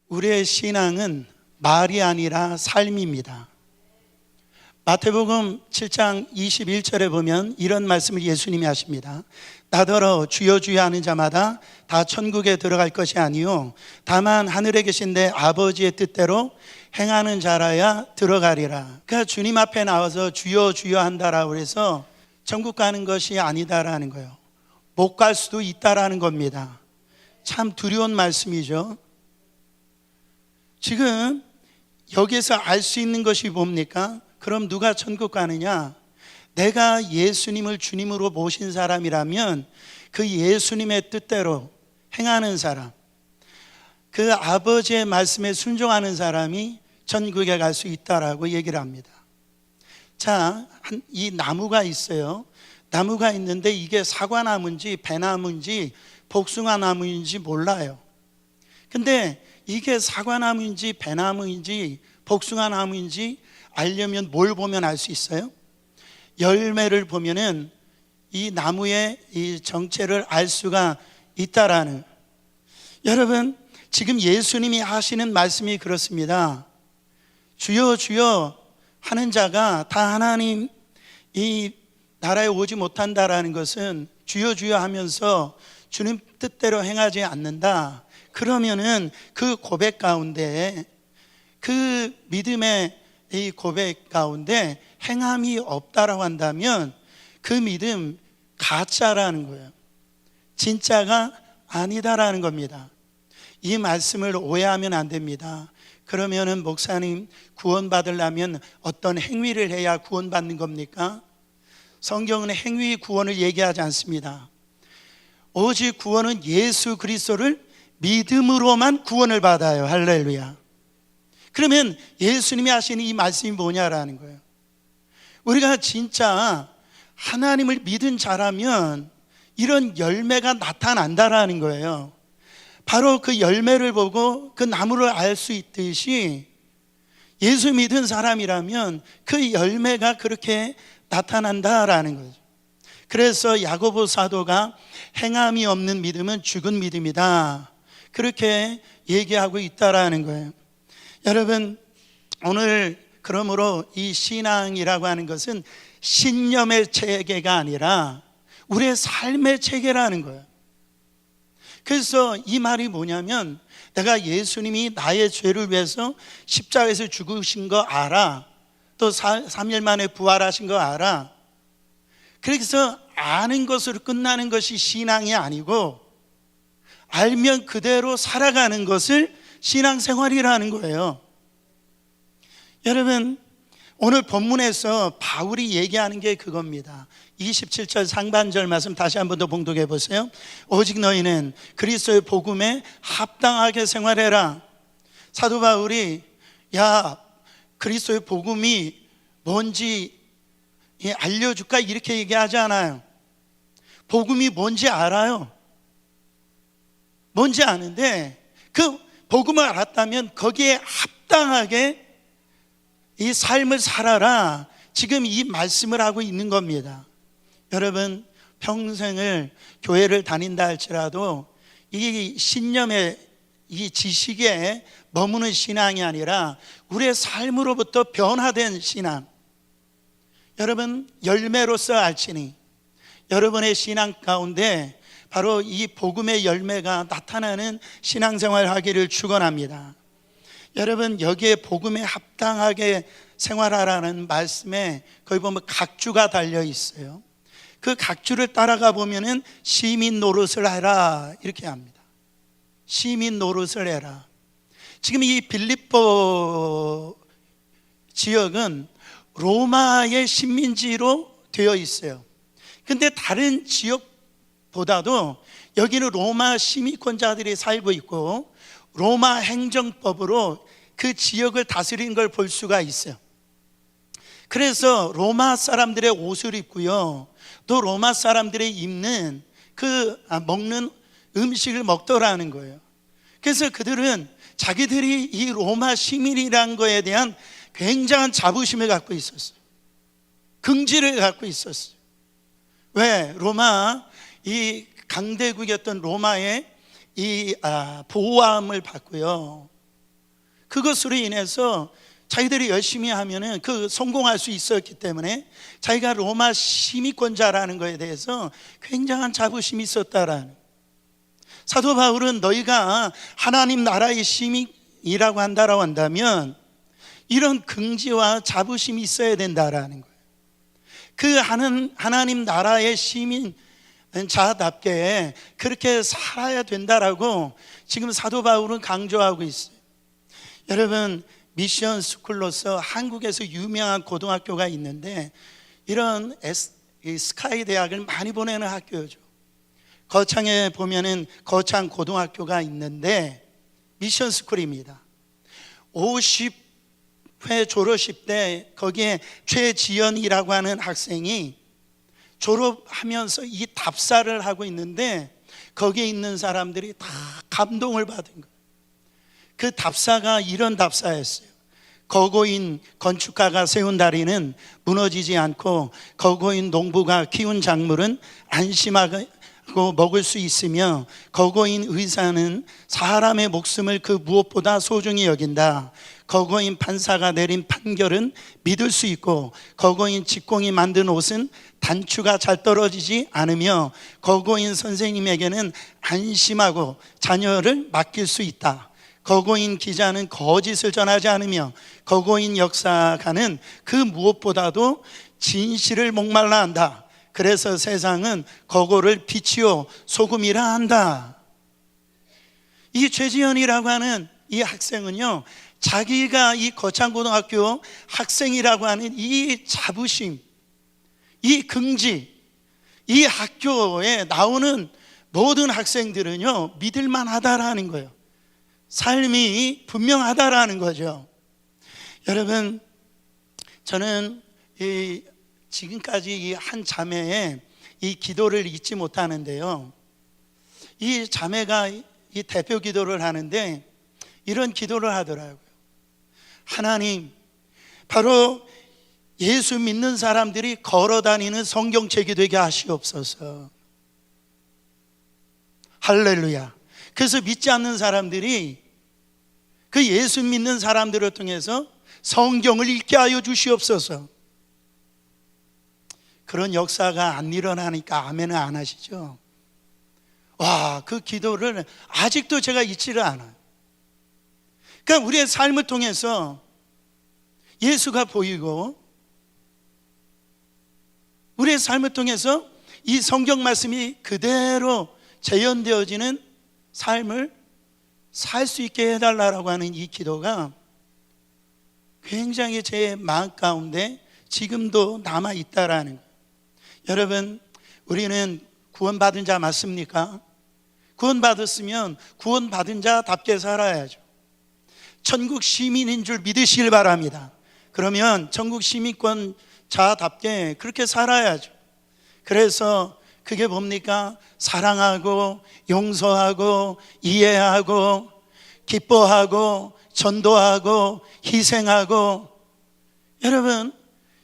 우리의 신앙은 말이 아니라 삶입니다. 마태복음 7장 21절에 보면 이런 말씀을 예수님이 하십니다. 나더러 주여 주여 하는 자마다 다 천국에 들어갈 것이 아니요 다만 하늘에 계신 내 아버지의 뜻대로 행하는 자라야 들어가리라. 그러니까 주님 앞에 나와서 주여 주여 한다라고 해서 천국 가는 것이 아니다라는 거예요. 못 갈 수도 있다라는 겁니다. 참 두려운 말씀이죠. 지금 여기서 알 수 있는 것이 뭡니까? 그럼 누가 천국 가느냐? 내가 예수님을 주님으로 모신 사람이라면 그 예수님의 뜻대로 행하는 사람, 그 아버지의 말씀에 순종하는 사람이 천국에 갈 수 있다라고 얘기를 합니다. 자, 이 나무가 있어요. 나무가 있는데 이게 사과나무인지 배나무인지 복숭아나무인지 몰라요. 근데 이게 사과나무인지 배나무인지 복숭아나무인지 알려면 뭘 보면 알 수 있어요? 열매를 보면은 이 나무의 이 정체를 알 수가 있다라는. 여러분, 지금 예수님이 하시는 말씀이 그렇습니다. 주여 주여 하는 자가 다 하나님 이 나라에 오지 못한다라는 것은 주여 주여 하면서 주님 뜻대로 행하지 않는다. 그러면은 그 고백 가운데, 그 믿음의 이 고백 가운데 행함이 없다라고 한다면 그 믿음 가짜라는 거예요. 진짜가 아니다라는 겁니다. 이 말씀을 오해하면 안 됩니다. 그러면은 목사님, 구원받으려면 어떤 행위를 해야 구원받는 겁니까? 성경은 행위 구원을 얘기하지 않습니다. 오직 구원은 예수 그리스도를 믿음으로만 구원을 받아요. 할렐루야. 그러면 예수님이 하시는 이 말씀이 뭐냐라는 거예요. 우리가 진짜 하나님을 믿은 자라면 이런 열매가 나타난다라는 거예요. 바로 그 열매를 보고 그 나무를 알 수 있듯이 예수 믿은 사람이라면 그 열매가 그렇게 나타난다라는 거죠. 그래서 야고보 사도가 행함이 없는 믿음은 죽은 믿음이다, 그렇게 얘기하고 있다라는 거예요. 여러분, 오늘 그러므로 이 신앙이라고 하는 것은 신념의 체계가 아니라 우리의 삶의 체계라는 거예요. 그래서 이 말이 뭐냐면, 내가 예수님이 나의 죄를 위해서 십자가에서 죽으신 거 알아, 또 3일 만에 부활하신 거 알아. 그래서 아는 것으로 끝나는 것이 신앙이 아니고 알면 그대로 살아가는 것을 신앙생활이라는 거예요. 여러분, 오늘 본문에서 바울이 얘기하는 게 그겁니다. 27절 상반절 말씀 다시 한 번 더 봉독해 보세요. 오직 너희는 그리스도의 복음에 합당하게 생활해라. 사도 바울이 그리스도의 복음이 뭔지 알려줄까 이렇게 얘기하지 않아요. 복음이 뭔지 알아요. 뭔지 아는데 그 복음을 알았다면 거기에 합당하게 이 삶을 살아라, 지금 이 말씀을 하고 있는 겁니다. 여러분, 평생을 교회를 다닌다 할지라도 이 신념의 이 지식에 머무는 신앙이 아니라 우리의 삶으로부터 변화된 신앙, 여러분 열매로서 알지니 여러분의 신앙 가운데 바로 이 복음의 열매가 나타나는 신앙생활 하기를 축원합니다. 여러분, 여기에 복음에 합당하게 생활하라는 말씀에 거기 보면 각주가 달려 있어요. 그 각주를 따라가 보면은 시민 노릇을 해라 이렇게 합니다. 시민 노릇을 해라. 지금 이 빌립보 지역은 로마의 식민지로 되어 있어요. 근데 다른 지역보다도 여기는 로마 시민권자들이 살고 있고 로마 행정법으로 그 지역을 다스리는 걸 볼 수가 있어요. 그래서 로마 사람들의 옷을 입고요, 또 로마 사람들이 입는 먹는 음식을 먹더라는 거예요. 그래서 그들은 자기들이 이 로마 시민이라는 거에 대한 굉장한 자부심을 갖고 있었어요. 긍지를 갖고 있었어요. 왜? 로마 이 강대국이었던 로마의 이 보호함을 받고요. 그것으로 인해서 자기들이 열심히 하면은 성공할 수 있었기 때문에 자기가 로마 시민권자라는 것에 대해서 굉장한 자부심이 있었다라는. 사도 바울은 너희가 하나님 나라의 시민이라고 한다면 이런 긍지와 자부심이 있어야 된다라는 거예요. 그 하나님 나라의 시민 자답게 그렇게 살아야 된다라고 지금 사도 바울은 강조하고 있어요. 여러분, 미션 스쿨로서 한국에서 유명한 고등학교가 있는데 이런 스카이 대학을 많이 보내는 학교죠. 거창에 보면은 거창 고등학교가 있는데 미션 스쿨입니다. 50회 졸업식 때 거기에 최지연이라고 하는 학생이 졸업하면서 이 답사를 하고 있는데 거기에 있는 사람들이 다 감동을 받은 거예요. 그 답사가 이런 답사였어요. 거고인 건축가가 세운 다리는 무너지지 않고 거고인 농부가 키운 작물은 안심하고 먹을 수 있으며 거고인 의사는 사람의 목숨을 그 무엇보다 소중히 여긴다. 거고인 판사가 내린 판결은 믿을 수 있고 거고인 직공이 만든 옷은 단추가 잘 떨어지지 않으며 거고인 선생님에게는 안심하고 자녀를 맡길 수 있다. 거고인 기자는 거짓을 전하지 않으며 거고인 역사가는 그 무엇보다도 진실을 목말라 한다. 그래서 세상은 거고를 빛이요 소금이라 한다. 이 최지연이라고 하는 이 학생은요, 자기가 이 거창고등학교 학생이라고 하는 이 자부심, 이 긍지, 이 학교에 나오는 모든 학생들은요 믿을만 하다라는 거예요. 삶이 분명하다라는 거죠. 여러분, 저는 지금까지 이 한 자매의 이 기도를 잊지 못하는데요, 이 자매가 이 대표 기도를 하는데 이런 기도를 하더라고요. 하나님, 바로 예수 믿는 사람들이 걸어다니는 성경책이 되게 하시옵소서. 할렐루야. 그래서 믿지 않는 사람들이 그 예수 믿는 사람들을 통해서 성경을 읽게 하여 주시옵소서. 그런 역사가 안 일어나니까 아멘을 안 하시죠? 와, 그 기도를 아직도 제가 잊지를 않아요. 그러니까 우리의 삶을 통해서 예수가 보이고 우리의 삶을 통해서 이 성경 말씀이 그대로 재현되어지는 삶을 살 수 있게 해달라고 하는 이 기도가 굉장히 제 마음 가운데 지금도 남아있다라는 거예요. 여러분, 우리는 구원받은 자 맞습니까? 구원받았으면 구원받은 자답게 살아야죠. 천국 시민인 줄 믿으시길 바랍니다. 그러면 천국 시민권 자답게 그렇게 살아야죠. 그래서 그게 뭡니까? 사랑하고 용서하고 이해하고 기뻐하고 전도하고 희생하고. 여러분,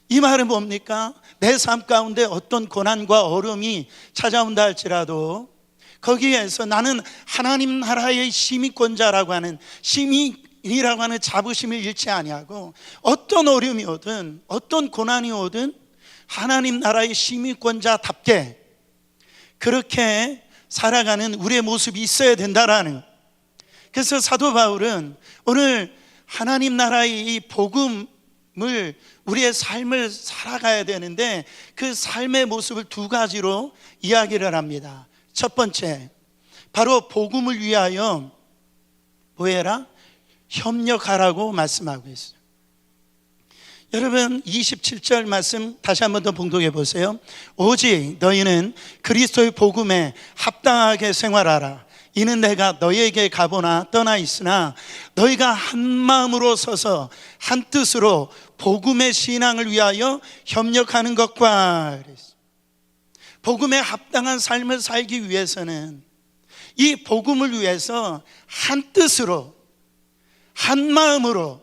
이 말은 뭡니까? 내 삶 가운데 어떤 고난과 어려움이 찾아온다 할지라도 거기에서 나는 하나님 나라의 시민권자라고 하는 시민이라고 하는 자부심을 잃지 아니하고 어떤 어려움이 오든 어떤 고난이 오든 하나님 나라의 시민권자답게 그렇게 살아가는 우리의 모습이 있어야 된다라는. 그래서 사도 바울은 오늘 하나님 나라의 이 복음을 우리의 삶을 살아가야 되는데 그 삶의 모습을 두 가지로 이야기를 합니다. 첫 번째, 바로 복음을 위하여 뭐해라? 협력하라고 말씀하고 있어요. 여러분, 27절 말씀 다시 한번 더 봉독해 보세요. 오직 너희는 그리스도의 복음에 합당하게 생활하라. 이는 내가 너희에게 가보나 떠나 있으나 너희가 한 마음으로 서서 한 뜻으로 복음의 신앙을 위하여 협력하는 것과. 복음에 합당한 삶을 살기 위해서는 이 복음을 위해서 한 뜻으로 한 마음으로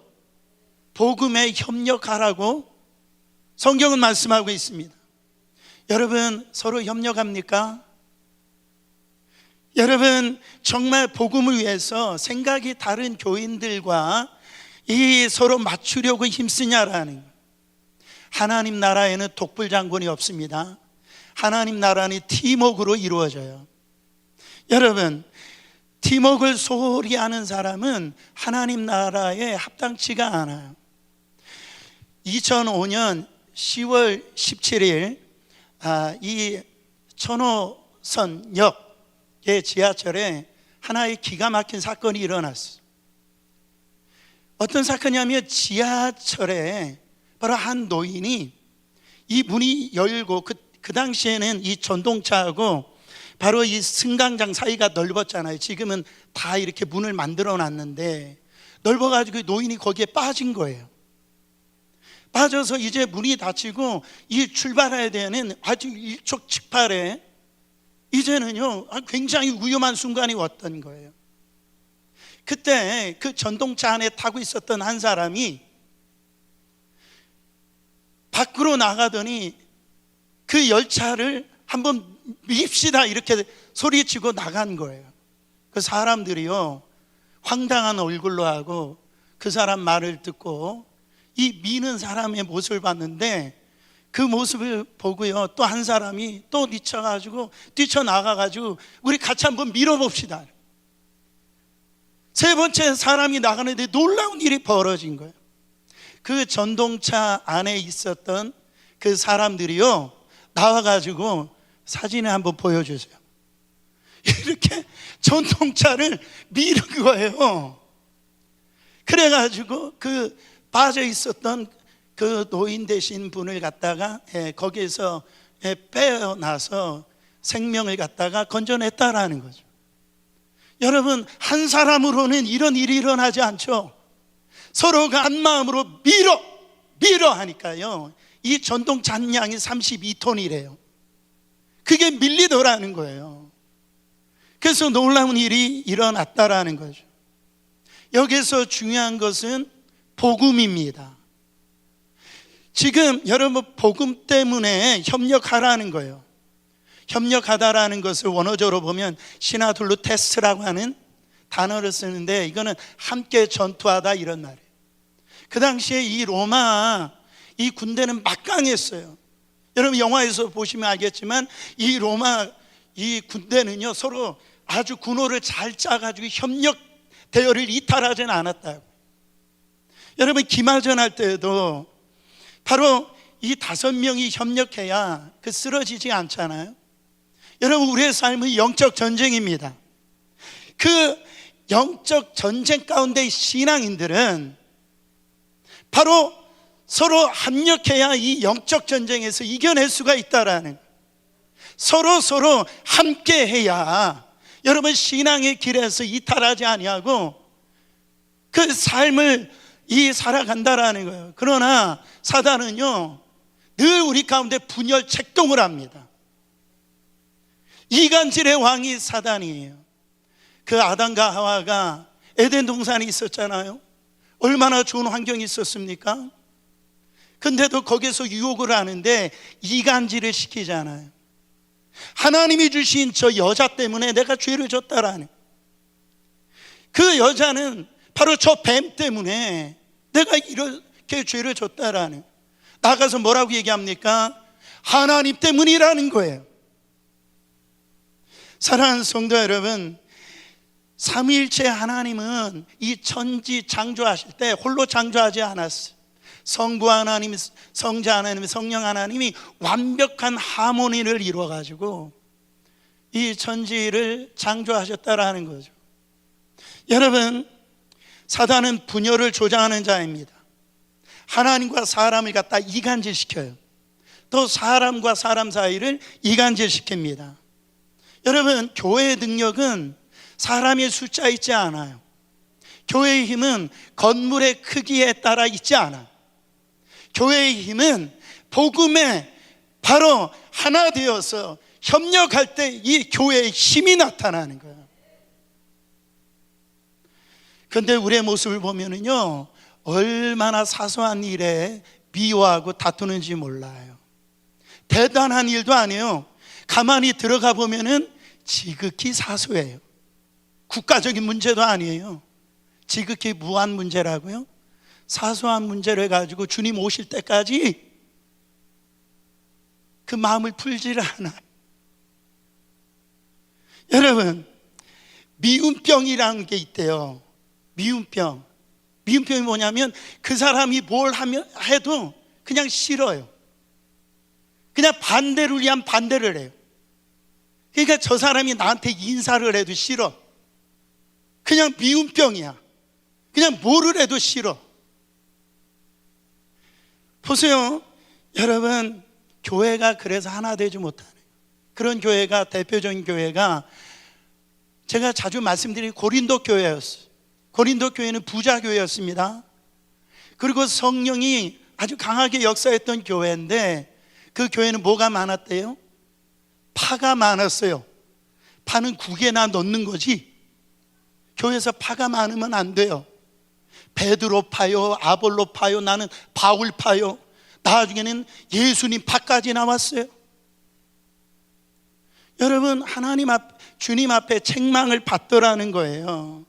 복음에 협력하라고 성경은 말씀하고 있습니다. 여러분, 서로 협력합니까? 여러분, 정말 복음을 위해서 생각이 다른 교인들과 이 서로 맞추려고 힘쓰냐라는, 하나님 나라에는 독불장군이 없습니다. 하나님 나라는 팀워크로 이루어져요. 여러분, 팀워크를 소홀히 하는 사람은 하나님 나라에 합당치가 않아요. 2005년 10월 17일 이 천호선역의 지하철에 하나의 기가 막힌 사건이 일어났어요. 어떤 사건이냐면 지하철에 바로 한 노인이 이 문이 열고 그 당시에는 이 전동차하고 바로 이 승강장 사이가 넓었잖아요. 지금은 다 이렇게 문을 만들어 놨는데 넓어가지고 노인이 거기에 빠진 거예요. 빠져서 이제 문이 닫히고 이 출발해야 되는 아주 일촉즉발에 이제는요 굉장히 위험한 순간이 왔던 거예요. 그때 그 전동차 안에 타고 있었던 한 사람이 밖으로 나가더니 그 열차를 한번 밉시다 이렇게 소리치고 나간 거예요. 그 사람들이요 황당한 얼굴로 하고 그 사람 말을 듣고 이 미는 사람의 모습을 봤는데 그 모습을 보고요 또 한 사람이 또 미쳐가지고 뛰쳐나가가지고 우리 같이 한번 밀어봅시다. 세 번째 사람이 나가는데 놀라운 일이 벌어진 거예요. 그 전동차 안에 있었던 그 사람들이요 나와가지고 사진을 한번 보여주세요. 이렇게 전동차를 미는 거예요. 그래가지고 그 빠져 있었던 그 노인 되신 분을 갖다가 거기에서 빼어나서 생명을 갖다가 건져냈다라는 거죠. 여러분, 한 사람으로는 이런 일이 일어나지 않죠. 서로가 한 마음으로 밀어 하니까요 이 전동차 한 양이 32톤이래요 그게 밀리더라는 거예요. 그래서 놀라운 일이 일어났다라는 거죠. 여기서 중요한 것은 복음입니다. 지금 여러분 복음 때문에 협력하라는 거예요. 협력하다라는 것을 원어적으로 보면 시나둘루테스라고 하는 단어를 쓰는데 이거는 함께 전투하다 이런 말이에요. 그 당시에 이 로마 이 군대는 막강했어요. 여러분 영화에서 보시면 알겠지만 이 로마 이 군대는요 서로 아주 군호를 잘 짜가지고 협력 대열을 이탈하지는 않았다고. 여러분 기마전 할 때도 바로 이 5명이 협력해야 그 쓰러지지 않잖아요. 여러분 우리의 삶은 영적 전쟁입니다. 그 영적 전쟁 가운데 신앙인들은 바로 서로 합력해야 이 영적 전쟁에서 이겨낼 수가 있다라는, 서로 함께 해야 여러분 신앙의 길에서 이탈하지 아니하고 그 삶을 살아간다라는 거예요. 그러나 사단은요 늘 우리 가운데 분열 책동을 합니다. 이간질의 왕이 사단이에요. 그 아담과 하와가 에덴 동산에 있었잖아요. 얼마나 좋은 환경이 있었습니까? 근데도 거기서 유혹을 하는데 이간질을 시키잖아요. 하나님이 주신 저 여자 때문에 내가 죄를 졌다라는, 그 여자는 바로 저 뱀 때문에 내가 이렇게 죄를 졌다라는, 나가서 뭐라고 얘기합니까? 하나님 때문이라는 거예요. 사랑하는 성도 여러분, 삼위일체 하나님은 이 천지 창조하실 때 홀로 창조하지 않았어요. 성부 하나님, 성자 하나님, 성령 하나님이 완벽한 하모니를 이루어가지고 이 천지를 창조하셨다라는 거죠. 여러분, 사단은 분열을 조장하는 자입니다. 하나님과 사람을 갖다 이간질시켜요. 또 사람과 사람 사이를 이간질시킵니다. 여러분, 교회의 능력은 사람의 숫자에 있지 않아요. 교회의 힘은 건물의 크기에 따라 있지 않아요. 교회의 힘은 복음에 바로 하나 되어서 협력할 때 이 교회의 힘이 나타나는 거예요. 그런데 우리의 모습을 보면은요 얼마나 사소한 일에 미워하고 다투는지 몰라요. 대단한 일도 아니에요. 가만히 들어가 보면은 지극히 사소해요. 국가적인 문제도 아니에요. 지극히 무한 문제라고요. 사소한 문제를 가지고 주님 오실 때까지 그 마음을 풀지를 않아요. 여러분, 미움병이라는 게 있대요. 미움병. 미움병이 뭐냐면 그 사람이 뭘 하면 해도 그냥 싫어요. 그냥 반대를 위한 반대를 해요. 그러니까 저 사람이 나한테 인사를 해도 싫어. 그냥 미움병이야. 그냥 뭐를 해도 싫어. 보세요. 여러분, 교회가 그래서 하나 되지 못하는 그런 교회가, 대표적인 교회가 제가 자주 말씀드린 고린도 교회였어요. 고린도 교회는 부자 교회였습니다. 그리고 성령이 아주 강하게 역사했던 교회인데 그 교회는 뭐가 많았대요? 파가 많았어요. 파는 국에나 넣는 거지 교회에서 파가 많으면 안 돼요. 베드로 파요, 아볼로 파요, 나는 바울 파요. 나중에는 예수님 파까지 나왔어요. 여러분, 주님 앞에 책망을 받더라는 거예요.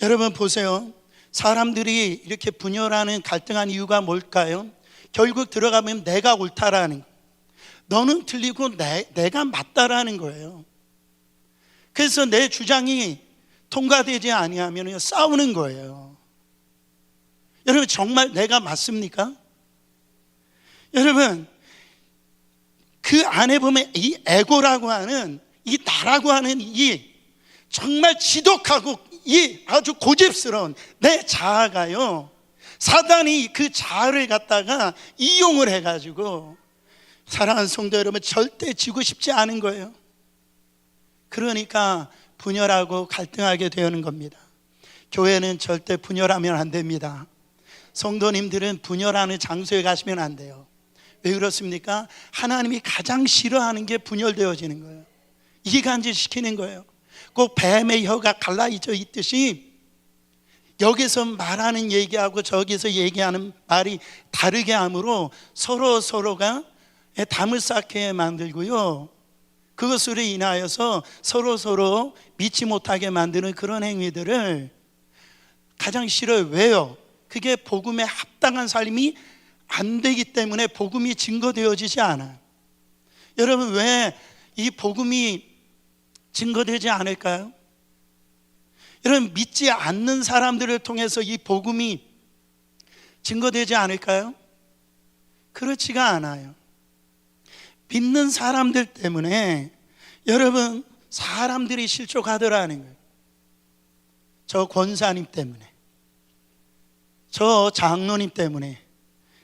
여러분 보세요. 사람들이 이렇게 분열하는, 갈등한 이유가 뭘까요? 결국 들어가면 내가 옳다라는 거예요. 너는 틀리고 내가 맞다라는 거예요. 그래서 내 주장이 통과되지 아니하면 싸우는 거예요. 여러분, 정말 내가 맞습니까? 여러분, 그 안에 보면 이 에고라고 하는, 이 나라고 하는 이 정말 지독하고 이 아주 고집스러운 내 자아가요, 사단이 그 자아를 갖다가 이용을 해가지고, 사랑하는 성도 여러분, 절대 지고 싶지 않은 거예요. 그러니까 분열하고 갈등하게 되는 겁니다. 교회는 절대 분열하면 안 됩니다. 성도님들은 분열하는 장소에 가시면 안 돼요. 왜 그렇습니까? 하나님이 가장 싫어하는 게 분열되어지는 거예요. 이간질시키는 거예요. 꼭 뱀의 혀가 갈라져 있듯이 여기서 말하는 얘기하고 저기서 얘기하는 말이 다르게 함으로 서로가 담을 쌓게 만들고요, 그것으로 인하여서 서로 믿지 못하게 만드는 그런 행위들을 가장 싫어요. 왜요? 그게 복음에 합당한 삶이 안 되기 때문에 복음이 증거되어지지 않아요. 여러분, 왜 이 복음이 증거되지 않을까요? 여러분, 믿지 않는 사람들을 통해서 이 복음이 증거되지 않을까요? 그렇지가 않아요. 믿는 사람들 때문에 여러분, 사람들이 실족하더라는 거예요. 저 권사님 때문에, 저 장로님 때문에,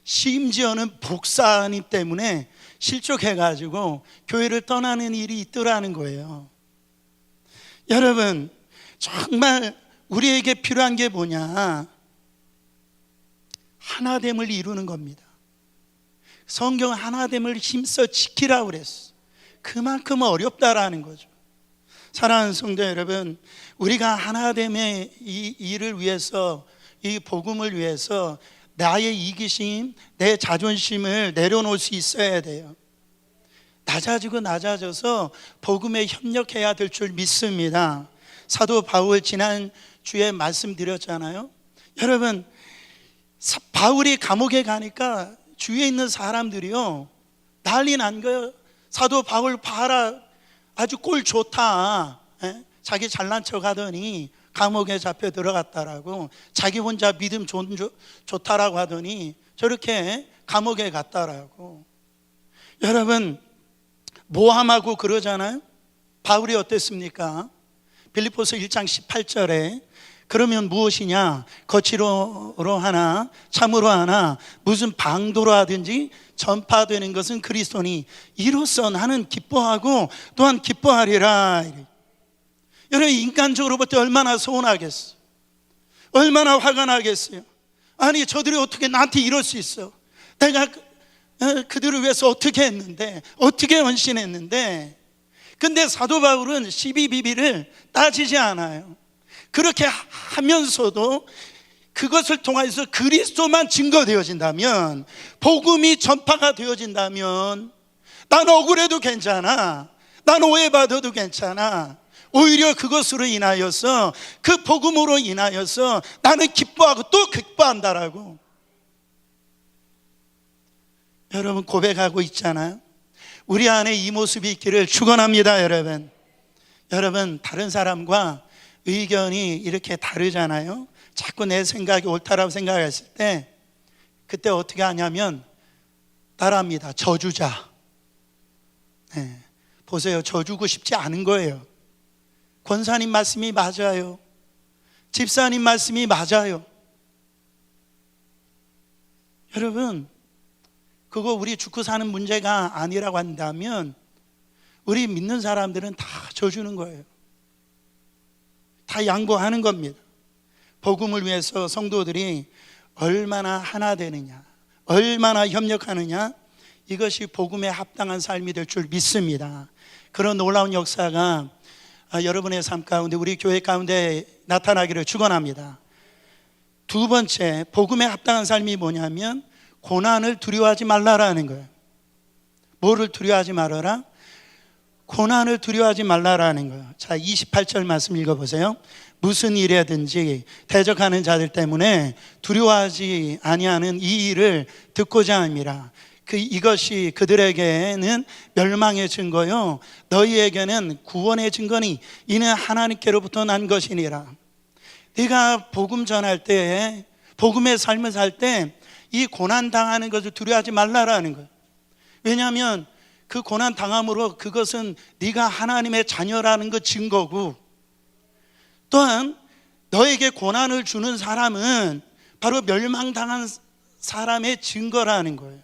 심지어는 목사님 때문에 실족해가지고 교회를 떠나는 일이 있더라는 거예요. 여러분, 정말 우리에게 필요한 게 뭐냐? 하나됨을 이루는 겁니다. 성경 하나됨을 힘써 지키라고 그랬어. 그만큼 어렵다라는 거죠. 사랑하는 성도 여러분, 우리가 하나됨의 이 일을 위해서, 이 복음을 위해서 나의 이기심, 내 자존심을 내려놓을 수 있어야 돼요. 낮아져서 복음에 협력해야 될 줄 믿습니다. 사도 바울 지난 주에 말씀드렸잖아요. 여러분, 바울이 감옥에 가니까 주위에 있는 사람들이요, 난리 난 거예요. 사도 바울 봐라, 아주 꼴 좋다. 자기 잘난 척 하더니 감옥에 잡혀 들어갔다라고, 자기 혼자 믿음 좋다라고 하더니 저렇게 감옥에 갔다라고. 여러분, 모함하고 그러잖아요. 바울이 어땠습니까? 빌립보서 1장 18절에 그러면 무엇이냐? 거칠어로 하나 참으로 하나 무슨 방도로 하든지 전파되는 것은 그리스도니 이로써 나는 기뻐하고 또한 기뻐하리라. 여러분, 인간적으로 볼 때 얼마나 서운하겠어요? 얼마나 화가 나겠어요? 아니, 저들이 어떻게 나한테 이럴 수 있어? 내가 그들을 위해서 어떻게 했는데, 어떻게 헌신했는데. 근데 사도 바울은 시비비비를 따지지 않아요. 그렇게 하면서도 그것을 통해서 그리스도만 증거되어진다면, 복음이 전파가 되어진다면 난 억울해도 괜찮아, 난 오해받아도 괜찮아. 오히려 그것으로 인하여서, 그 복음으로 인하여서 나는 기뻐하고 또 기뻐한다라고. 여러분 고백하고 있잖아요. 우리 안에 이 모습이 있기를 축원합니다. 여러분 다른 사람과 의견이 이렇게 다르잖아요. 자꾸 내 생각이 옳다라고 생각했을 때 그때 어떻게 하냐면 따라합니다. 저주자. 네. 보세요. 저주고 싶지 않은 거예요. 권사님 말씀이 맞아요. 집사님 말씀이 맞아요. 여러분 그거 우리 죽고 사는 문제가 아니라고 한다면 우리 믿는 사람들은 다 져주는 거예요. 다 양보하는 겁니다. 복음을 위해서 성도들이 얼마나 하나 되느냐, 얼마나 협력하느냐, 이것이 복음에 합당한 삶이 될 줄 믿습니다. 그런 놀라운 역사가 여러분의 삶 가운데, 우리 교회 가운데 나타나기를 축원합니다. 두 번째, 복음에 합당한 삶이 뭐냐면 고난을 두려워하지 말라라는 거예요. 뭐를 두려워하지 말아라? 고난을 두려워하지 말라라는 거예요. 자, 28절 말씀 읽어보세요. 무슨 일이든지 대적하는 자들 때문에 두려워하지 아니하는 이 일을 듣고자 함이라. 이것이 그들에게는 멸망의 증거요 너희에게는 구원의 증거니 이는 하나님께로부터 난 것이니라. 네가 복음 전할 때, 복음의 삶을 살 때 이 고난 당하는 것을 두려워하지 말라라는 거예요. 왜냐하면 그 고난 당함으로 그것은 네가 하나님의 자녀라는 것 증거고, 또한 너에게 고난을 주는 사람은 바로 멸망당한 사람의 증거라는 거예요.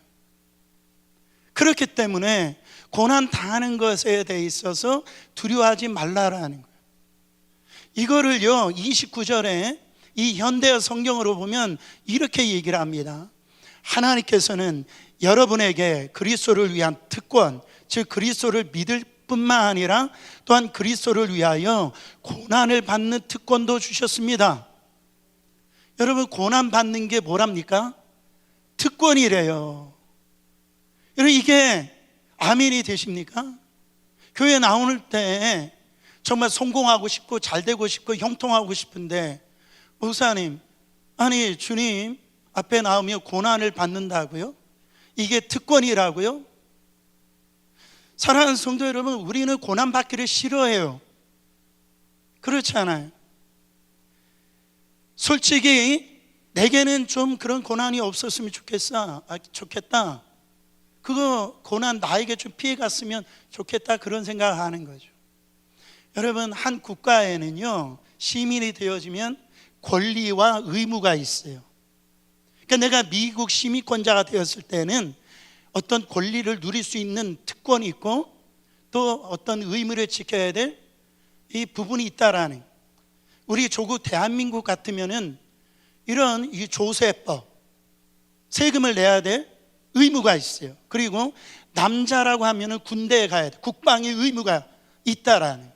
그렇기 때문에 고난 당하는 것에 대해 있어서 두려워하지 말라라는 거예요. 이거를요 29절에 이 현대어 성경으로 보면 이렇게 얘기를 합니다. 하나님께서는 여러분에게 그리스도를 위한 특권, 즉 그리스도를 믿을 뿐만 아니라 또한 그리스도를 위하여 고난을 받는 특권도 주셨습니다. 여러분 고난 받는 게 뭐랍니까? 특권이래요. 여러분 이게 아멘이 되십니까? 교회 나오는 때 정말 성공하고 싶고 잘 되고 싶고 형통하고 싶은데, 목사님, 아니 주님 앞에 나오면 고난을 받는다고요? 이게 특권이라고요? 사랑하는 성도 여러분, 우리는 고난 받기를 싫어해요. 그렇지 않아요? 솔직히 내게는 좀 그런 고난이 없었으면 좋겠다. 그거 고난 나에게 좀 피해 갔으면 좋겠다, 그런 생각하는 거죠. 여러분 한 국가에는요 시민이 되어지면 권리와 의무가 있어요. 그러니까 내가 미국 시민권자가 되었을 때는 어떤 권리를 누릴 수 있는 특권이 있고 또 어떤 의무를 지켜야 될 이 부분이 있다라는, 우리 조국 대한민국 같으면은 이런 이 조세법, 세금을 내야 될 의무가 있어요. 그리고 남자라고 하면은 군대에 가야 돼. 국방의 의무가 있다라는.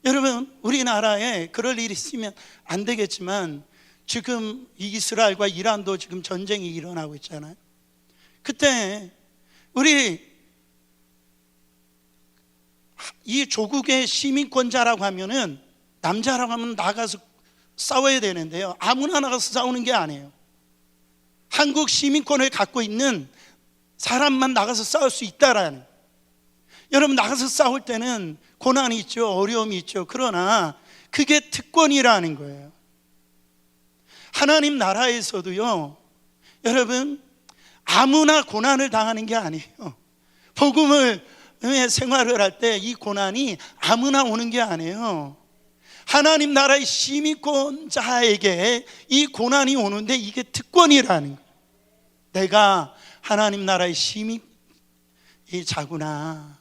여러분 우리나라에 그럴 일이 있으면 안 되겠지만 지금 이스라엘과 이란도 지금 전쟁이 일어나고 있잖아요. 그때 우리 이 조국의 시민권자라고 하면은, 남자라고 하면 나가서 싸워야 되는데요, 아무나 나가서 싸우는 게 아니에요. 한국 시민권을 갖고 있는 사람만 나가서 싸울 수 있다라는. 여러분 나가서 싸울 때는 고난이 있죠, 어려움이 있죠. 그러나 그게 특권이라는 거예요. 하나님 나라에서도요 여러분 아무나 고난을 당하는 게 아니에요. 복음을 생활을 할 때 이 고난이 아무나 오는 게 아니에요. 하나님 나라의 시민권자에게 이 고난이 오는데 이게 특권이라는 거예요. 내가 하나님 나라의 시민자구나.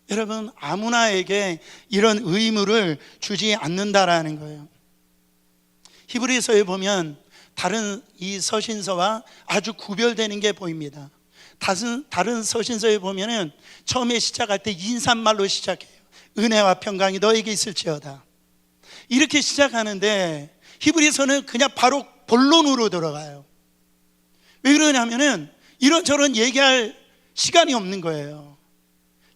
여러분 아무나에게 이런 의무를 주지 않는다라는 거예요. 히브리서에 보면 다른 이 서신서와 아주 구별되는 게 보입니다. 다른 서신서에 보면은 처음에 시작할 때 인사말로 시작해요. 은혜와 평강이 너에게 있을지어다, 이렇게 시작하는데 히브리서는 그냥 바로 본론으로 들어가요. 왜 그러냐면은 이런저런 얘기할 시간이 없는 거예요.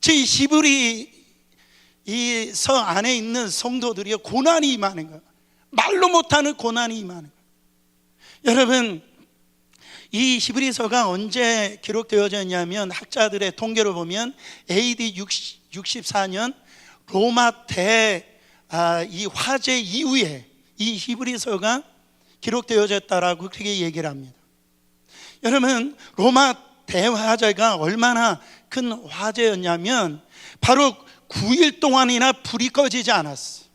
제 히브리 이 서 안에 있는 성도들이 고난이 임하는 거예요. 말로 못하는 고난이 임하는 거예요. 여러분, 이 히브리서가 언제 기록되어졌냐면 학자들의 통계로 보면 AD 64년 로마 이 화재 이후에 이 히브리서가 기록되어졌다라고 그렇게 얘기를 합니다. 여러분, 로마 대화재가 얼마나 큰 화재였냐면 바로 9일 동안이나 불이 꺼지지 않았어요.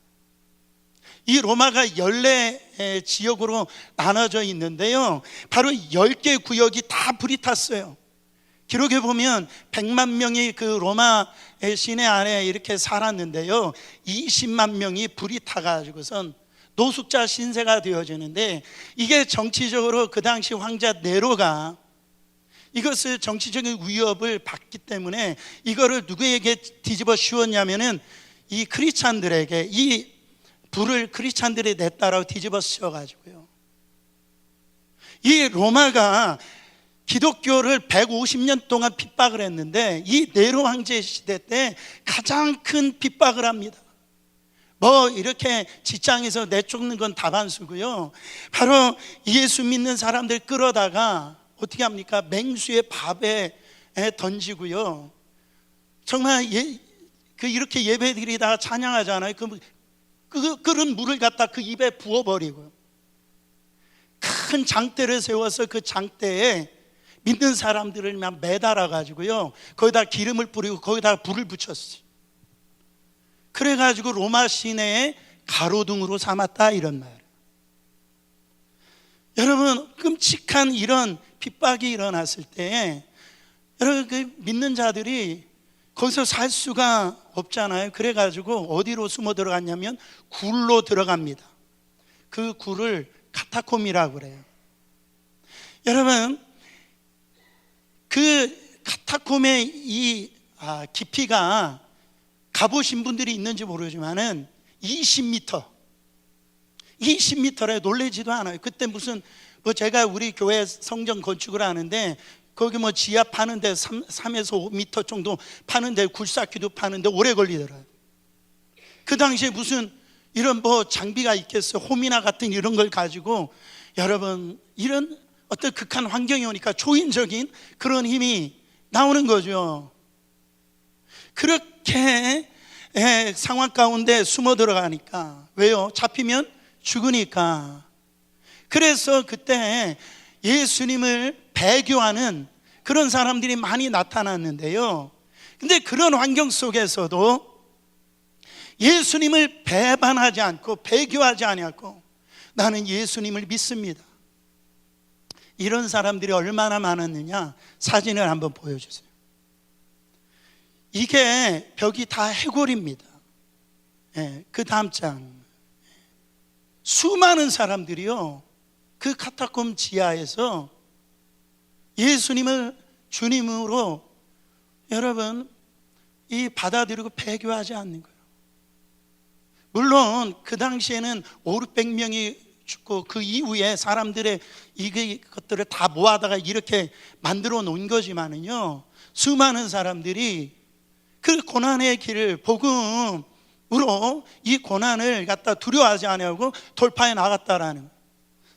이 로마가 14 지역으로 나눠져 있는데요, 바로 10개 구역이 다 불이 탔어요. 기록에 보면 100만 명이 그 로마 시내 안에 이렇게 살았는데요, 20만 명이 불이 타가지고선 노숙자 신세가 되어지는데, 이게 정치적으로 그 당시 황제 네로가 이것을 정치적인 위협을 받기 때문에 이거를 누구에게 뒤집어 씌웠냐면은 이 크리스찬들에게, 이 불을 크리스찬들이 냈다라고 뒤집어 씌워가지고요, 이 로마가 기독교를 150년 동안 핍박을 했는데 이 네로 황제 시대 때 가장 큰 핍박을 합니다. 뭐 이렇게 직장에서 내쫓는 건 다반수고요, 바로 예수 믿는 사람들 끌어다가 어떻게 합니까? 맹수의 밥에 던지고요, 정말 이렇게 예배드리다가 찬양하잖아요. 끓은 물을 갖다 그 입에 부어버리고요, 큰 장대를 세워서 그 장대에 믿는 사람들을 매달아 가지고요, 거기다 기름을 뿌리고 거기다 불을 붙였어요. 그래가지고 로마 시내에 가로등으로 삼았다, 이런 말. 여러분, 끔찍한 이런 핍박이 일어났을 때 여러분, 그 믿는 자들이 거기서 살 수가 없잖아요. 그래가지고 어디로 숨어 들어갔냐면 굴로 들어갑니다. 그 굴을 카타콤이라고 그래요. 여러분, 그 카타콤의 이 깊이가 가보신 분들이 있는지 모르지만은 20m래 놀라지도 않아요. 그때 무슨 제가 우리 교회 성전 건축을 하는데 거기 지하 파는데 3에서 5m 정도 파는데 굴삭기도 파는데 오래 걸리더라고요. 그 당시에 무슨 이런 장비가 있겠어요? 호미나 같은 이런 걸 가지고. 여러분, 이런 어떤 극한 환경이 오니까 초인적인 그런 힘이 나오는 거죠. 그렇게 상황 가운데 숨어 들어가니까. 왜요? 잡히면 죽으니까. 그래서 그때 예수님을 배교하는 그런 사람들이 많이 나타났는데요, 근데 그런 환경 속에서도 예수님을 배반하지 않고 배교하지 않고 나는 예수님을 믿습니다, 이런 사람들이 얼마나 많았느냐, 사진을 한번 보여주세요. 이게 벽이 다 해골입니다. 그 다음 장. 수많은 사람들이요, 그 카타콤 지하에서 예수님을 주님으로 여러분 받아들이고 배교하지 않는 거예요. 물론 그 당시에는 500~600명이 죽고 그 이후에 사람들의 이것들을 다 모아다가 이렇게 만들어 놓은 거지만은요, 수많은 사람들이 그 고난의 길을 복음으로 이 고난을 갖다 두려워하지 않으려고 돌파해 나갔다라는.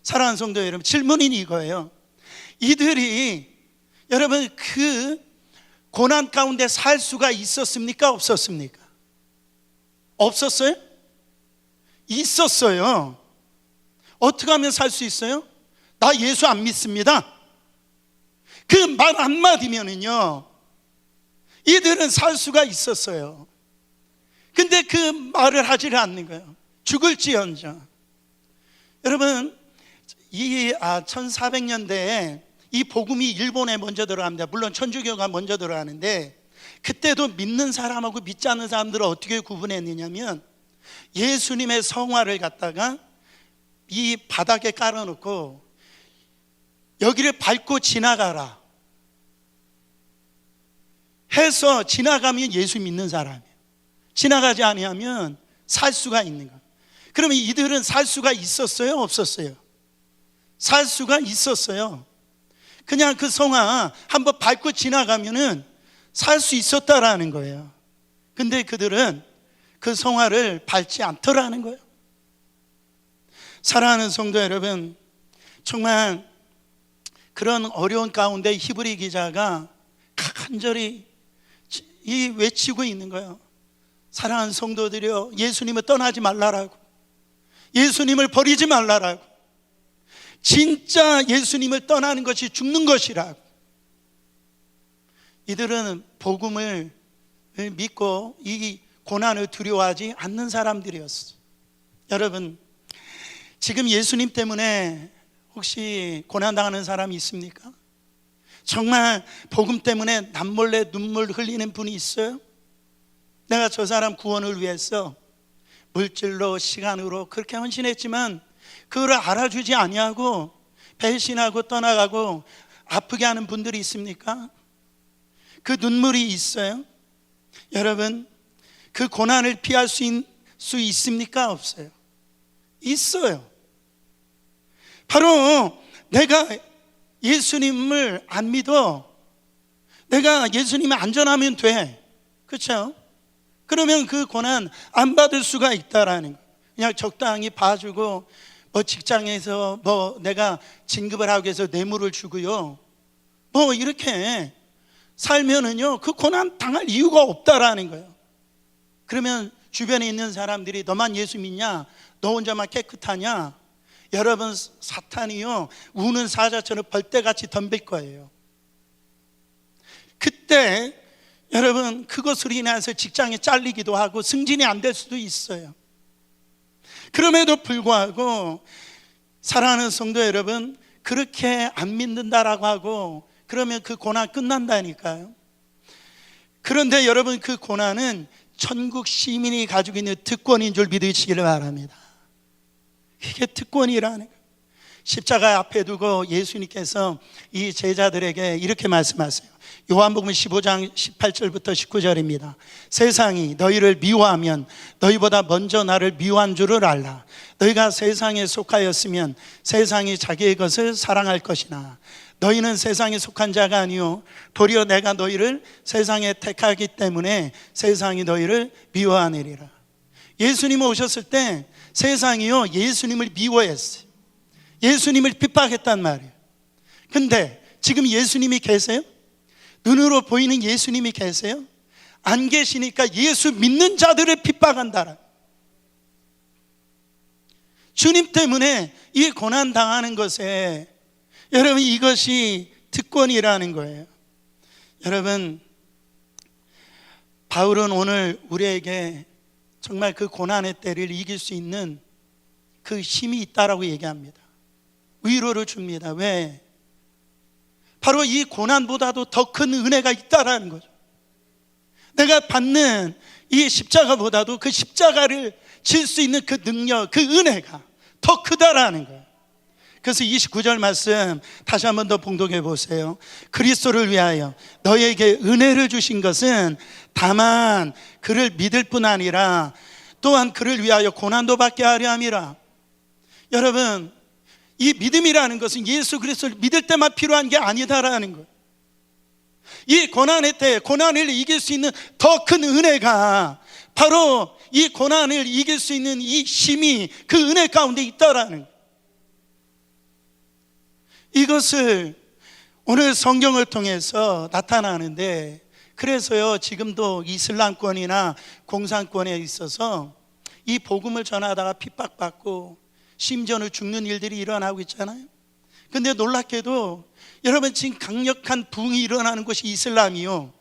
사랑하는 성도 여러분, 질문이 이거예요. 이들이 여러분 그 고난 가운데 살 수가 있었습니까? 없었습니까? 없었어요? 있었어요. 어떻게 하면 살 수 있어요? 나 예수 안 믿습니다, 그 말 한마디면은요, 이들은 살 수가 있었어요. 근데 그 말을 하지를 않는 거예요. 죽을지언정. 여러분, 이 1400년대에 이 복음이 일본에 먼저 들어갑니다. 물론 천주교가 먼저 들어가는데, 그때도 믿는 사람하고 믿지 않는 사람들을 어떻게 구분했느냐면, 예수님의 성화를 갖다가 이 바닥에 깔아놓고 여기를 밟고 지나가라 해서 지나가면 예수 믿는 사람이에요. 지나가지 아니하면 살 수가 있는 거예요. 그러면 이들은 살 수가 있었어요? 없었어요? 살 수가 있었어요. 그냥 그 성화 한번 밟고 지나가면은 살 수 있었다라는 거예요. 근데 그들은 그 성화를 밟지 않더라는 거예요. 사랑하는 성도 여러분, 정말 그런 어려운 가운데 히브리 기자가 간절히 외치고 있는 거예요. 사랑하는 성도들이여, 예수님을 떠나지 말라라고, 예수님을 버리지 말라라고, 진짜 예수님을 떠나는 것이 죽는 것이라고. 이들은 복음을 믿고 이 고난을 두려워하지 않는 사람들이었어요. 여러분, 지금 예수님 때문에 혹시 고난당하는 사람이 있습니까? 정말 복음 때문에 남몰래 눈물 흘리는 분이 있어요? 내가 저 사람 구원을 위해서 물질로 시간으로 그렇게 헌신했지만 그걸 알아주지 아니하고 배신하고 떠나가고 아프게 하는 분들이 있습니까? 그 눈물이 있어요? 여러분, 그 고난을 피할 수 있습니까? 없어요? 있어요. 바로 내가 예수님을 안 믿어, 내가 예수님을 안전하면 돼, 그렇죠? 그러면 그 고난 안 받을 수가 있다라는 거예요. 그냥 적당히 봐주고 직장에서 내가 진급을 하기 위해서 뇌물을 주고요, 이렇게 살면은요 그 고난 당할 이유가 없다라는 거예요. 그러면 주변에 있는 사람들이 너만 예수 믿냐? 너 혼자만 깨끗하냐? 여러분, 사탄이요 우는 사자처럼 벌떼같이 덤빌 거예요. 그때 여러분, 그것으로 인해서 직장에 잘리기도 하고 승진이 안 될 수도 있어요. 그럼에도 불구하고 사랑하는 성도 여러분, 그렇게 안 믿는다라고 하고 그러면 그 고난 끝난다니까요. 그런데 여러분, 그 고난은 천국 시민이 가지고 있는 특권인 줄 믿으시기를 바랍니다. 이게 특권이라는 거예요. 십자가 앞에 두고 예수님께서 이 제자들에게 이렇게 말씀하세요. 요한복음 15장 18절부터 19절입니다. 세상이 너희를 미워하면 너희보다 먼저 나를 미워한 줄을 알라. 너희가 세상에 속하였으면 세상이 자기의 것을 사랑할 것이나 너희는 세상에 속한 자가 아니요 도리어 내가 너희를 세상에 택하기 때문에 세상이 너희를 미워하느니라. 예수님 오셨을 때 세상이요 예수님을 미워했어요. 예수님을 핍박했단 말이에요. 근데 지금 예수님이 계세요? 눈으로 보이는 예수님이 계세요? 안 계시니까 예수 믿는 자들을 핍박한다라. 주님 때문에 이 고난 당하는 것에 여러분, 이것이 특권이라는 거예요. 여러분, 바울은 오늘 우리에게 정말 그 고난의 때를 이길 수 있는 그 힘이 있다라고 얘기합니다. 위로를 줍니다. 왜? 바로 이 고난보다도 더 큰 은혜가 있다라는 거죠. 내가 받는 이 십자가보다도 그 십자가를 질 수 있는 그 능력, 그 은혜가 더 크다라는 거예요. 그래서 29절 말씀 다시 한 번 더 봉독해 보세요. 그리스도를 위하여 너희에게 은혜를 주신 것은 다만 그를 믿을 뿐 아니라 또한 그를 위하여 고난도 받게 하려 함이라. 여러분, 이 믿음이라는 것은 예수 그리스도를 믿을 때만 필요한 게 아니다라는 거예요. 이 고난의 때 고난을 이길 수 있는 더 큰 은혜가 바로 이 고난을 이길 수 있는 이 힘이 그 은혜 가운데 있다라는 거예요. 이것을 오늘 성경을 통해서 나타나는데, 그래서요 지금도 이슬람권이나 공산권에 있어서 이 복음을 전하다가 핍박받고 심지어는 죽는 일들이 일어나고 있잖아요. 근데 놀랍게도 여러분, 지금 강력한 부흥이 일어나는 곳이 이슬람이요.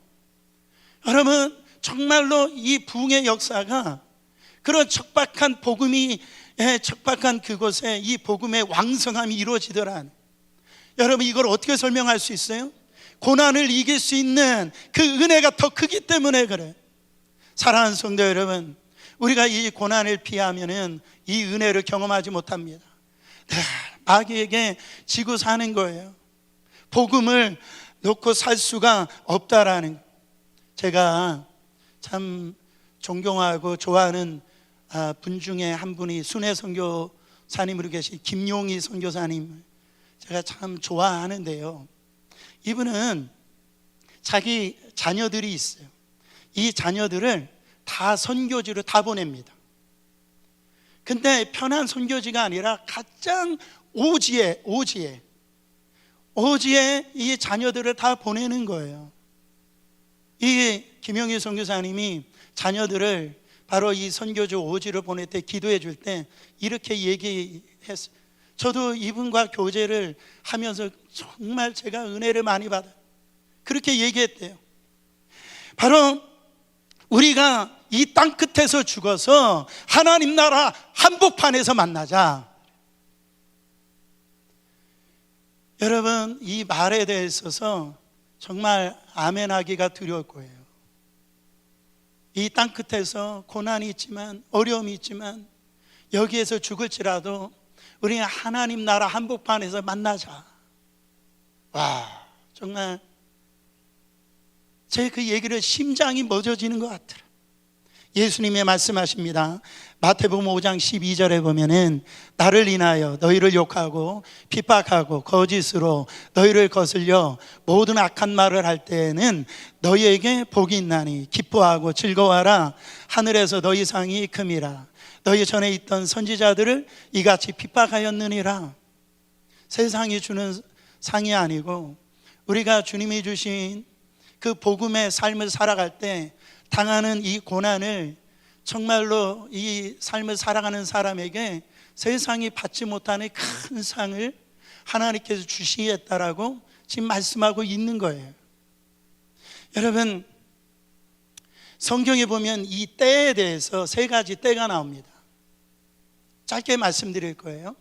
여러분, 정말로 이 부흥의 역사가 그런 척박한 복음이 척박한 그곳에 이 복음의 왕성함이 이루어지더라. 여러분, 이걸 어떻게 설명할 수 있어요? 고난을 이길 수 있는 그 은혜가 더 크기 때문에 그래요. 사랑하는 성도 여러분, 우리가 이 고난을 피하면은 이 은혜를 경험하지 못합니다. 마귀에게 지고 사는 거예요. 복음을 놓고 살 수가 없다라는. 제가 참 존경하고 좋아하는 분 중에 한 분이 순회 선교사님으로 계신 김용희 선교사님, 제가 참 좋아하는데요, 이분은 자기 자녀들이 있어요. 이 자녀들을 다 선교지로 다 보냅니다. 근데 편한 선교지가 아니라 가장 오지에 이 자녀들을 다 보내는 거예요. 이 김영희 선교사님이 자녀들을 바로 이 선교지 오지로 보낼 때 기도해 줄 때 이렇게 얘기했어요. 저도 이분과 교제를 하면서 정말 제가 은혜를 많이 받아요. 그렇게 얘기했대요. 바로 우리가 이 땅 끝에서 죽어서 하나님 나라 한복판에서 만나자. 여러분, 이 말에 대해 있어서 정말 아멘하기가 두려울 거예요. 이 땅 끝에서 고난이 있지만, 어려움이 있지만, 여기에서 죽을지라도 우리 하나님 나라 한복판에서 만나자. 와, 정말 제 그 얘기를 심장이 멎어지는 것 같더라. 예수님이 말씀하십니다. 마태복음 5장 12절에 보면은 나를 인하여 너희를 욕하고 핍박하고 거짓으로 너희를 거슬려 모든 악한 말을 할 때에는 너희에게 복이 있나니 기뻐하고 즐거워하라. 하늘에서 너희 상이 큼이라. 너희 전에 있던 선지자들을 이같이 핍박하였느니라. 세상이 주는 상이 아니고 우리가 주님이 주신 그 복음의 삶을 살아갈 때 당하는 이 고난을 정말로 이 삶을 살아가는 사람에게 세상이 받지 못하는 큰 상을 하나님께서 주시겠다라고 지금 말씀하고 있는 거예요. 여러분, 성경에 보면 이 때에 대해서 세 가지 때가 나옵니다. 짧게 말씀드릴 거예요.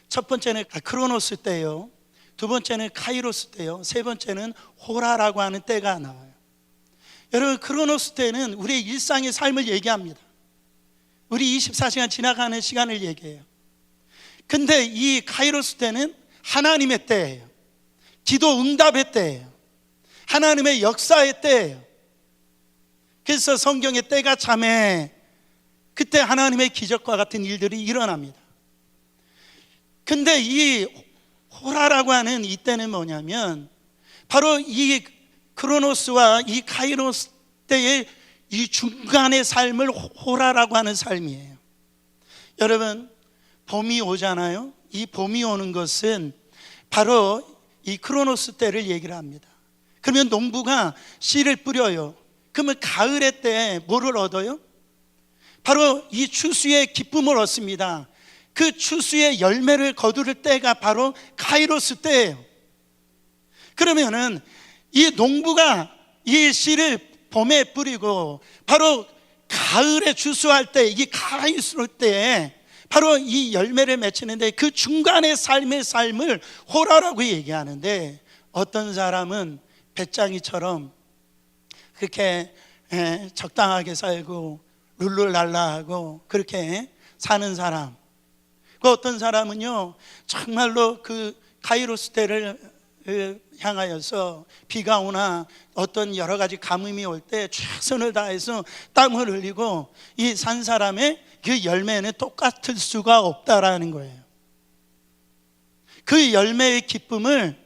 첫 번째는 크로노스 때요, 두 번째는 카이로스 때요, 세 번째는 호라라고 하는 때가 나와요. 여러분, 크로노스 때는 우리의 일상의 삶을 얘기합니다. 우리 24시간 지나가는 시간을 얘기해요. 근데 이 카이로스 때는 하나님의 때예요. 기도 응답의 때예요. 하나님의 역사의 때예요. 그래서 성경의 때가 참에 그때 하나님의 기적과 같은 일들이 일어납니다. 근데 이 호라라고 하는 이 때는 뭐냐면 바로 이 크로노스와 이 카이로스 때의 이 중간의 삶을 호라라고 하는 삶이에요. 여러분, 봄이 오잖아요. 이 봄이 오는 것은 바로 이 크로노스 때를 얘기를 합니다. 그러면 농부가 씨를 뿌려요. 그러면 가을의 때에 뭐를 얻어요? 바로 이 추수의 기쁨을 얻습니다. 그 추수의 열매를 거두를 때가 바로 카이로스 때예요. 그러면은 이 농부가 이 씨를 봄에 뿌리고 바로 가을에 추수할 때, 이 카이로스 때에 바로 이 열매를 맺히는데 그 중간의 삶의 삶을 호라라고 얘기하는데, 어떤 사람은 배짱이처럼 그렇게 적당하게 살고 룰루랄라하고 그렇게 사는 사람, 그 어떤 사람은요 정말로 그 카이로스 때를 향하여서 비가 오나 어떤 여러 가지 가뭄이 올 때 최선을 다해서 땀을 흘리고 이 산 사람의 그 열매는 똑같을 수가 없다라는 거예요. 그 열매의 기쁨을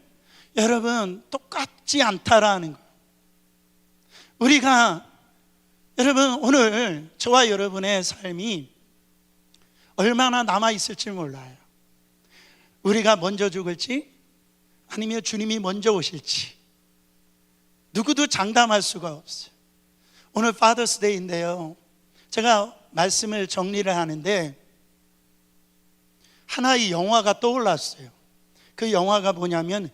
여러분 똑같지 않다라는 거예요. 우리가 여러분 오늘 저와 여러분의 삶이 얼마나 남아있을지 몰라요. 우리가 먼저 죽을지 아니면 주님이 먼저 오실지 누구도 장담할 수가 없어요. 오늘 파더스 데이인데요, 제가 말씀을 정리를 하는데 하나의 영화가 떠올랐어요. 그 영화가 뭐냐면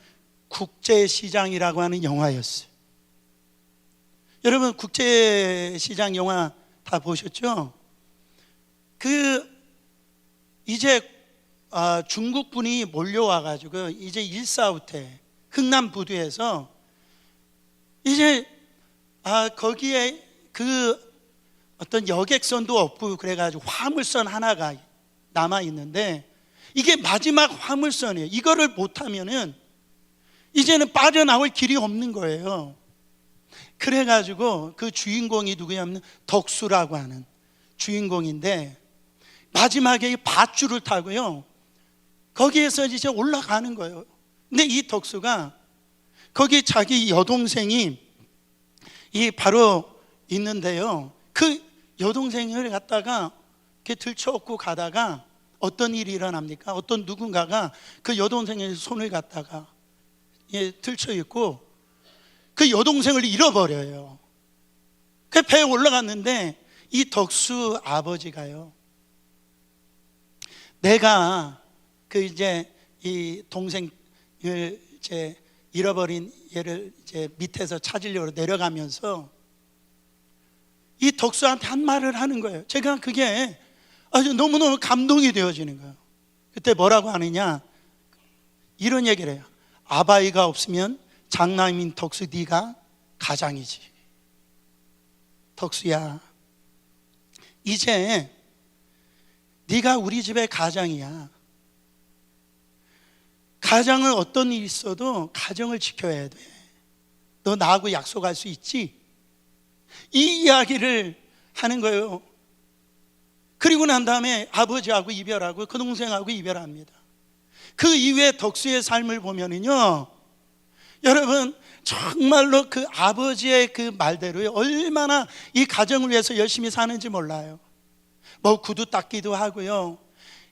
국제시장이라고 하는 영화였어요. 여러분, 국제시장 영화 다 보셨죠? 이제 중국군이 몰려와가지고 이제 일사후퇴 흥남부두에서 이제 거기에 그 어떤 여객선도 없고 그래가지고 화물선 하나가 남아 있는데 이게 마지막 화물선이에요. 이거를 못하면은 이제는 빠져나올 길이 없는 거예요. 그래가지고 그 주인공이 누구냐면 덕수라고 하는 주인공인데 마지막에 밧줄을 타고요 거기에서 이제 올라가는 거예요. 근데 이 덕수가 거기 자기 여동생이 이 바로 있는데요, 그 여동생을 갖다가 이렇게 들쳐업고 가다가 어떤 일이 일어납니까? 어떤 누군가가 그 여동생의 손을 갖다가 들쳐 입고 그 여동생을 잃어버려요. 그 배에 올라갔는데 이 덕수 아버지가요, 내가 그 이제 이 동생을 이제 잃어버린 얘를 이제 밑에서 찾으려고 내려가면서 이 덕수한테 한 말을 하는 거예요. 제가 그게 아주 너무너무 감동이 되어지는 거예요. 그때 뭐라고 하느냐, 이런 얘기를 해요. 아바이가 없으면 장남인 덕수 네가 가장이지. 덕수야, 이제 네가 우리 집의 가장이야. 가장을 어떤 일이 있어도 가정을 지켜야 돼. 너 나하고 약속할 수 있지? 이 이야기를 하는 거예요. 그리고 난 다음에 아버지하고 이별하고 그 동생하고 이별합니다. 그 이후에 덕수의 삶을 보면은요, 여러분 정말로 그 아버지의 그 말대로요, 얼마나 이 가정을 위해서 열심히 사는지 몰라요. 뭐 구두 닦기도 하고요,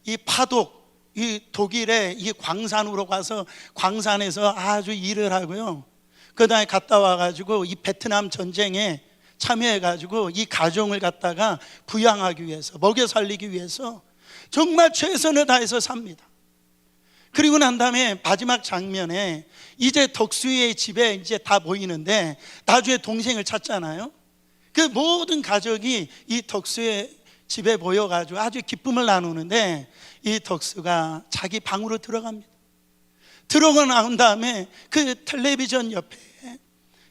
이 파독, 이 독일의 이 광산으로 가서 광산에서 아주 일을 하고요, 그 다음에 갔다 와가지고 이 베트남 전쟁에 참여해가지고 이 가정을 갖다가 부양하기 위해서, 먹여 살리기 위해서 정말 최선을 다해서 삽니다. 그리고 난 다음에 마지막 장면에 이제 덕수의 집에 이제 다 모이는데 나중에 동생을 찾잖아요. 그 모든 가족이 이 덕수의 집에 모여가지고 아주 기쁨을 나누는데 이 덕수가 자기 방으로 들어갑니다. 들어가 나온 다음에 그 텔레비전 옆에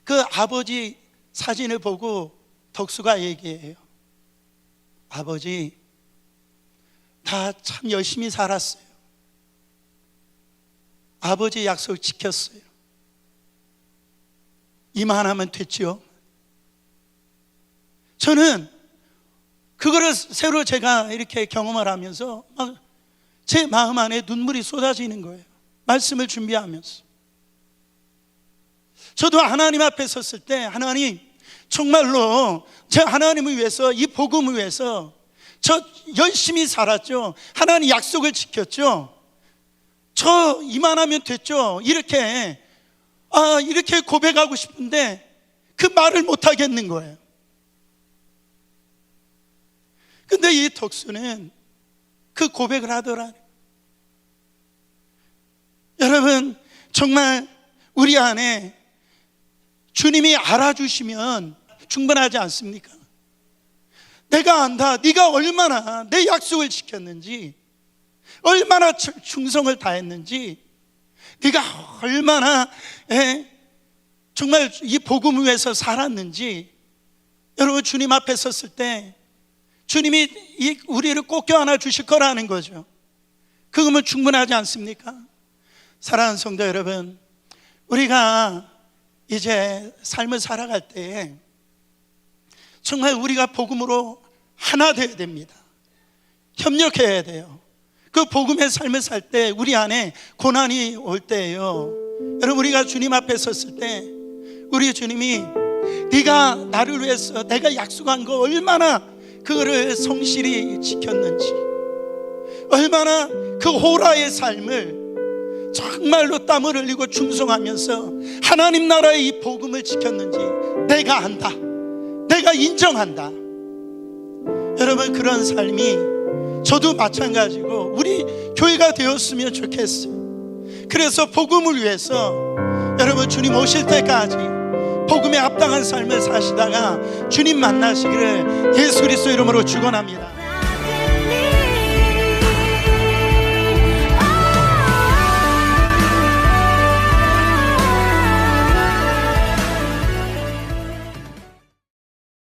그 아버지 사진을 보고 덕수가 얘기해요. 아버지, 다 참 열심히 살았어요. 아버지 약속 지켰어요. 이만하면 됐죠. 저는 그거를 새로 제가 이렇게 경험을 하면서 막 제 마음 안에 눈물이 쏟아지는 거예요. 말씀을 준비하면서 저도 하나님 앞에 섰을 때, 하나님 정말로 제 하나님을 위해서, 이 복음을 위해서 저 열심히 살았죠. 하나님 약속을 지켰죠. 저 이만하면 됐죠. 이렇게 이렇게 고백하고 싶은데 그 말을 못 하겠는 거예요. 근데 이 덕수는 그 고백을 하더라. 여러분 정말 우리 안에 주님이 알아주시면 충분하지 않습니까? 내가 안다, 네가 얼마나 내 약속을 지켰는지, 얼마나 충성을 다했는지, 네가 얼마나 정말 이 복음을 위해서 살았는지. 여러분 주님 앞에 섰을 때 주님이 우리를 꼭 껴안아 주실 거라는 거죠. 그거면 충분하지 않습니까? 사랑하는 성도 여러분, 우리가 이제 삶을 살아갈 때 정말 우리가 복음으로 하나 되어야 됩니다. 협력해야 돼요. 그 복음의 삶을 살 때 우리 안에 고난이 올 때예요. 여러분 우리가 주님 앞에 섰을 때 우리 주님이 네가 나를 위해서 내가 약속한 거 얼마나 그거를 성실히 지켰는지, 얼마나 그 호라의 삶을 정말로 땀을 흘리고 충성하면서 하나님 나라의 이 복음을 지켰는지 내가 안다, 내가 인정한다. 여러분 그런 삶이 저도 마찬가지고 우리 교회가 되었으면 좋겠어요. 그래서 복음을 위해서 여러분 주님 오실 때까지 복음에 합당한 삶을 사시다가 주님 만나시기를 예수 그리스도 이름으로 축원합니다.